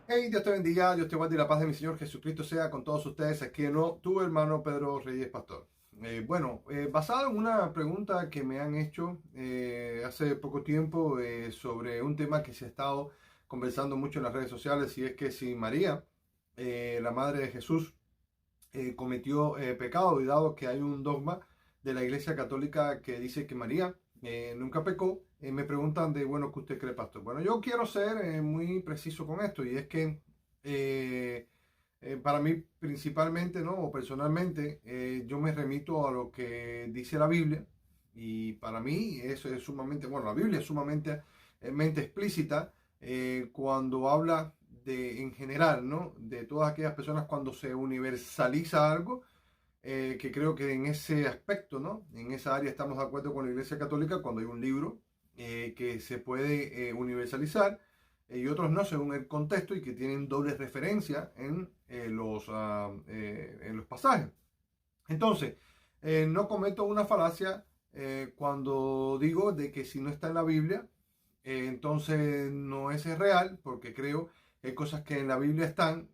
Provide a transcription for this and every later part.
Hey, Dios te bendiga, Dios te guarde y la paz de mi Señor Jesucristo sea con todos ustedes. Aquí no, tu hermano Pedro Reyes Pastor. Basado en una pregunta que me han hecho hace poco tiempo sobre un tema que se ha estado conversando mucho en las redes sociales, y es que si María, la madre de Jesús, cometió pecado, y dado que hay un dogma de la Iglesia Católica que dice que María nunca pecó, me preguntan de, bueno, ¿qué usted cree, pastor? Bueno, yo quiero ser muy preciso con esto, y es que eh, para mí principalmente, ¿no? O personalmente, yo me remito a lo que dice la Biblia, y para mí eso es sumamente, bueno, la Biblia es sumamente mente explícita cuando habla de, en general, ¿no? De todas aquellas personas cuando se universaliza algo, que creo que en ese aspecto, ¿no? En esa área estamos de acuerdo con la Iglesia Católica cuando hay un libro que se puede universalizar y otros no, según el contexto, y que tienen doble referencia en los pasajes. Entonces, no cometo una falacia cuando digo de que si no está en la Biblia, entonces no es real, porque creo que hay cosas que en la Biblia están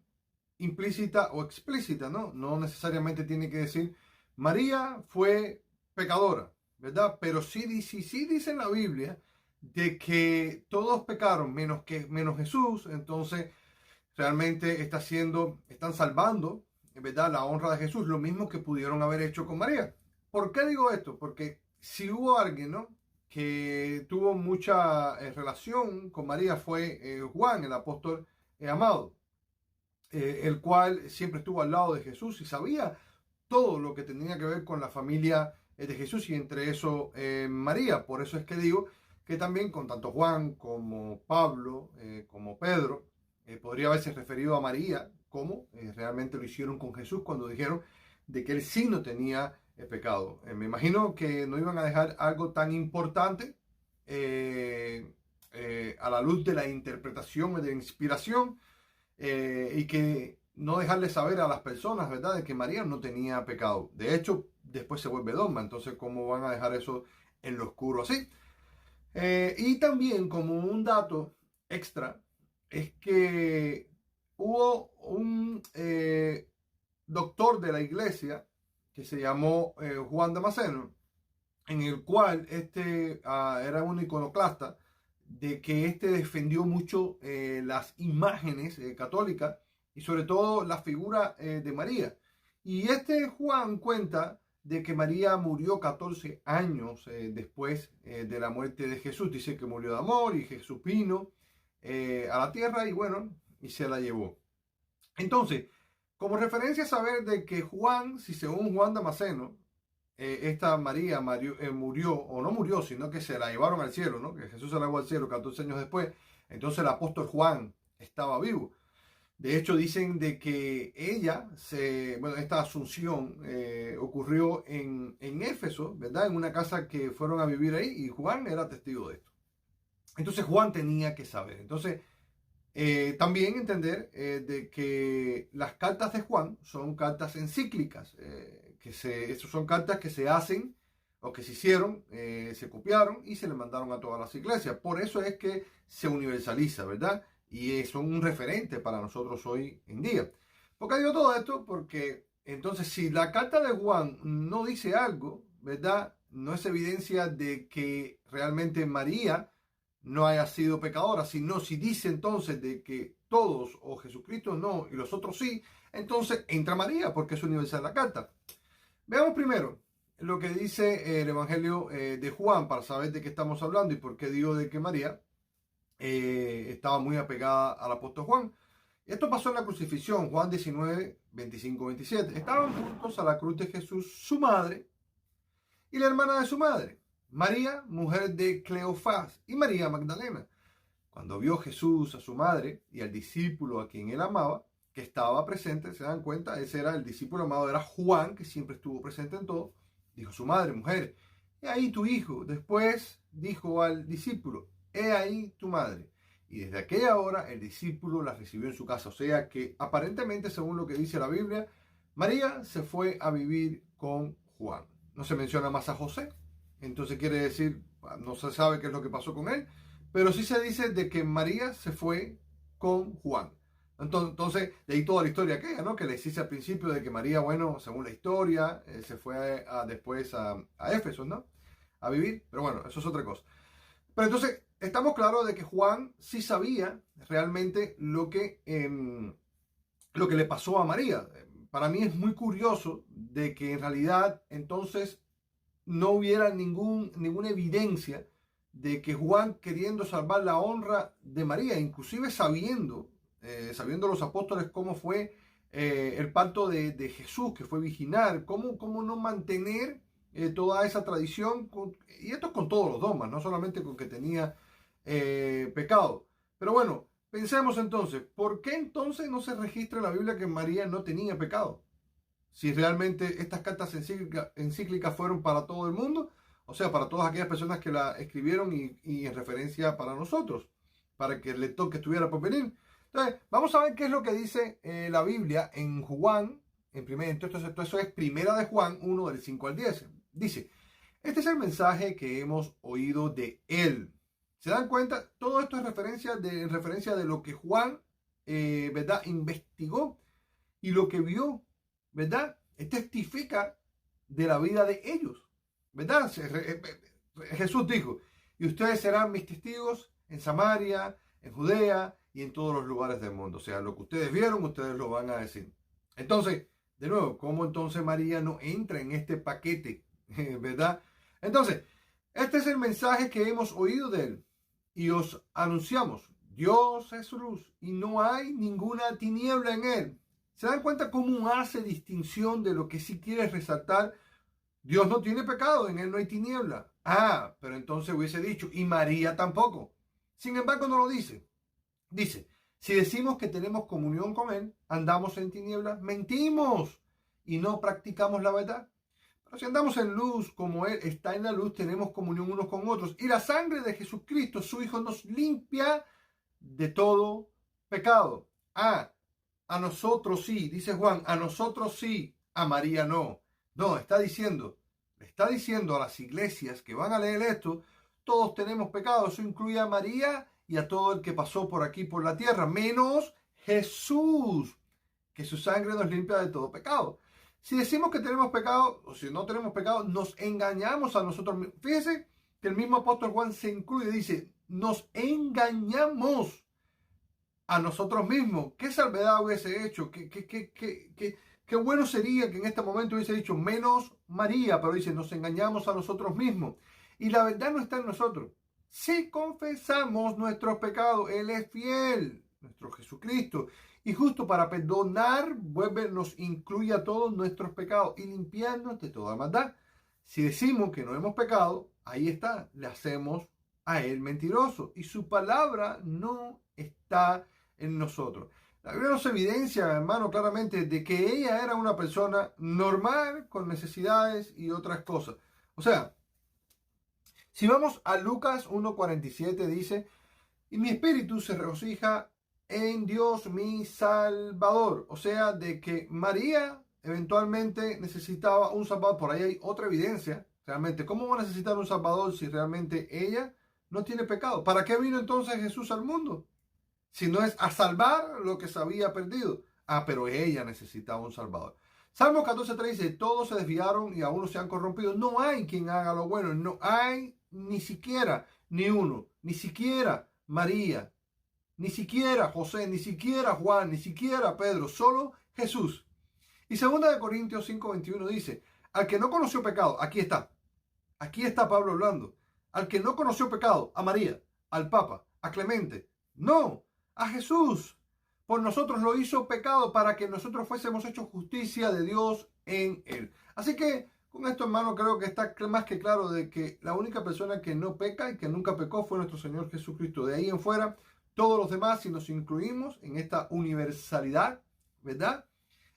implícita o explícita, ¿no? No necesariamente tiene que decir María fue pecadora, ¿verdad? Pero sí dice en la Biblia de que todos pecaron menos Jesús. Entonces realmente están salvando, ¿verdad? La honra de Jesús, lo mismo que pudieron haber hecho con María. ¿Por qué digo esto? Porque si hubo alguien, ¿no? Que tuvo mucha relación con María, fue Juan, el apóstol amado, el cual siempre estuvo al lado de Jesús y sabía todo lo que tenía que ver con la familia de Jesús, y entre eso María. Por eso es que digo que también con tanto Juan como Pablo, como Pedro, podría haberse referido a María como realmente lo hicieron con Jesús cuando dijeron de que él sí no tenía pecado. Me imagino que no iban a dejar algo tan importante a la luz de la interpretación y de la inspiración, y que no dejarle saber a las personas, ¿verdad?, de que María no tenía pecado. De hecho, después se vuelve dogma, entonces, ¿cómo van a dejar eso en lo oscuro así? Y también, como un dato extra, es que hubo un doctor de la iglesia que se llamó Juan Damasceno, en el cual era un iconoclasta, de que defendió mucho las imágenes católicas, y sobre todo la figura de María. Y Juan cuenta de que María murió 14 años después de la muerte de Jesús. Dice que murió de amor, y Jesús vino a la tierra y bueno, y se la llevó. Entonces, como referencia a saber de que Juan, si según Juan Damasceno, esta María murió, o no murió, sino que se la llevaron al cielo, ¿no? Que Jesús se la llevó al cielo 14 años después. Entonces el apóstol Juan estaba vivo. De hecho, dicen de que esta asunción ocurrió en Éfeso, ¿verdad? En una casa que fueron a vivir ahí, y Juan era testigo de esto. Entonces Juan tenía que saber. Entonces, también entender de que las cartas de Juan son cartas encíclicas, esas son cartas que se hacen o que se hicieron, se copiaron y se le mandaron a todas las iglesias. Por eso es que se universaliza, ¿verdad? Y son un referente para nosotros hoy en día. ¿Por qué digo todo esto? Porque entonces, si la carta de Juan no dice algo, ¿verdad? No es evidencia de que realmente María no haya sido pecadora, sino si dice entonces de que todos o Jesucristo no y los otros sí, entonces entra María porque es universal la carta. Veamos primero lo que dice el Evangelio de Juan, para saber de qué estamos hablando y por qué digo de que María estaba muy apegada al apóstol Juan. Esto pasó en la crucifixión, Juan 19, 25, 27. Estaban juntos a la cruz de Jesús su madre y la hermana de su madre, María, mujer de Cleofás, y María Magdalena. Cuando vio Jesús a su madre y al discípulo a quien él amaba, que estaba presente, se dan cuenta, ese era el discípulo amado, era Juan, que siempre estuvo presente en todo, dijo a su madre: mujer, he ahí tu hijo. Después dijo al discípulo: he ahí tu madre. Y desde aquella hora el discípulo la recibió en su casa. O sea que aparentemente, según lo que dice la Biblia, María se fue a vivir con Juan. No se menciona más a José, entonces quiere decir, no se sabe qué es lo que pasó con él, pero sí se dice de que María se fue con Juan. Entonces, de ahí toda la historia aquella, ¿no? Que les hice al principio de que María, bueno, según la historia, se fue después a Éfeso, ¿no? A vivir, pero bueno, eso es otra cosa. Pero entonces, estamos claros de que Juan sí sabía realmente lo que le pasó a María. Para mí es muy curioso de que en realidad entonces no hubiera ninguna evidencia de que Juan queriendo salvar la honra de María, inclusive sabiendo los apóstoles cómo fue el parto de Jesús, que fue virginal, cómo no mantener toda esa tradición, y esto con todos los dogmas, no solamente con que tenía pecado. Pero bueno, pensemos entonces, ¿por qué entonces no se registra en la Biblia que María no tenía pecado? Si realmente estas cartas encíclicas fueron para todo el mundo, o sea, para todas aquellas personas que la escribieron y en referencia para nosotros, para que el lector que estuviera por venir. Entonces, vamos a ver qué es lo que dice la Biblia en Juan, entonces eso es Primera de Juan 1, del 5 al 10. Dice, este es el mensaje que hemos oído de él. ¿Se dan cuenta? Todo esto es en referencia de lo que Juan, ¿verdad?, investigó y lo que vio, ¿verdad? Testifica de la vida de ellos, ¿verdad? Jesús dijo, y ustedes serán mis testigos en Samaria, en Judea y en todos los lugares del mundo. O sea, lo que ustedes vieron, ustedes lo van a decir. Entonces, de nuevo, ¿cómo entonces María no entra en este paquete? ¿Verdad? Entonces, este es el mensaje que hemos oído de él y os anunciamos. Dios es luz y no hay ninguna tiniebla en él. ¿Se dan cuenta cómo hace distinción de lo que sí quiere resaltar? Dios no tiene pecado, en él no hay tiniebla. Ah, pero entonces hubiese dicho, y María tampoco. Sin embargo, no lo dice. Dice, si decimos que tenemos comunión con él, andamos en tinieblas, mentimos y no practicamos la verdad. Pero si andamos en luz, como él está en la luz, tenemos comunión unos con otros. Y la sangre de Jesucristo, su Hijo, nos limpia de todo pecado. Ah, a nosotros sí, dice Juan, a nosotros sí, a María no. No, le está diciendo a las iglesias que van a leer esto, todos tenemos pecado. Eso incluye a María y a todo el que pasó por aquí, por la tierra, menos Jesús, que su sangre nos limpia de todo pecado. Si decimos que tenemos pecado, o si no tenemos pecado, nos engañamos a nosotros mismos. Fíjense que el mismo apóstol Juan se incluye, dice, nos engañamos a nosotros mismos. ¿Qué salvedad hubiese hecho? Qué bueno sería que en este momento hubiese dicho menos María, pero dice, nos engañamos a nosotros mismos. Y la verdad no está en nosotros. Si confesamos nuestros pecados, Él es fiel, nuestro Jesucristo, y justo para perdonar, nos incluye a todos nuestros pecados y limpiarnos de toda maldad. Si decimos que no hemos pecado, ahí está, le hacemos a Él mentiroso y su palabra no está en nosotros. La Biblia nos evidencia, hermano, claramente de que ella era una persona normal, con necesidades y otras cosas. O sea, si vamos a Lucas 1:47, dice, y mi espíritu se regocija en Dios mi Salvador. O sea, de que María eventualmente necesitaba un Salvador. Por ahí hay otra evidencia, realmente. ¿Cómo va a necesitar un Salvador si realmente ella no tiene pecado? ¿Para qué vino entonces Jesús al mundo? Si no es a salvar lo que se había perdido. Ah, pero ella necesitaba un Salvador. Salmo 14:3 dice, todos se desviaron y aún se han corrompido. No hay quien haga lo bueno. No hay ni siquiera ni uno. Ni siquiera María. Ni siquiera José. Ni siquiera Juan. Ni siquiera Pedro. Solo Jesús. Y 2 Corintios 5:21 dice, al que no conoció pecado, aquí está. Aquí está Pablo hablando. Al que no conoció pecado, a María, al Papa, a Clemente. No, a Jesús. Por nosotros lo hizo pecado para que nosotros fuésemos hechos justicia de Dios en él. Así que con esto, hermano, creo que está más que claro de que la única persona que no peca y que nunca pecó fue nuestro Señor Jesucristo. De ahí en fuera, todos los demás, si nos incluimos en esta universalidad, ¿verdad?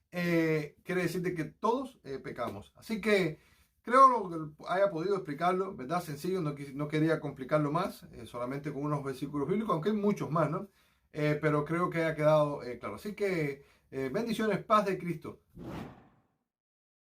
Quiere decir de que todos pecamos. Así que creo que haya podido explicarlo, ¿verdad? Sencillo, no quería complicarlo más, solamente con unos versículos bíblicos, aunque hay muchos más, ¿no? Pero creo que ha quedado claro. Así que bendiciones, paz de Cristo.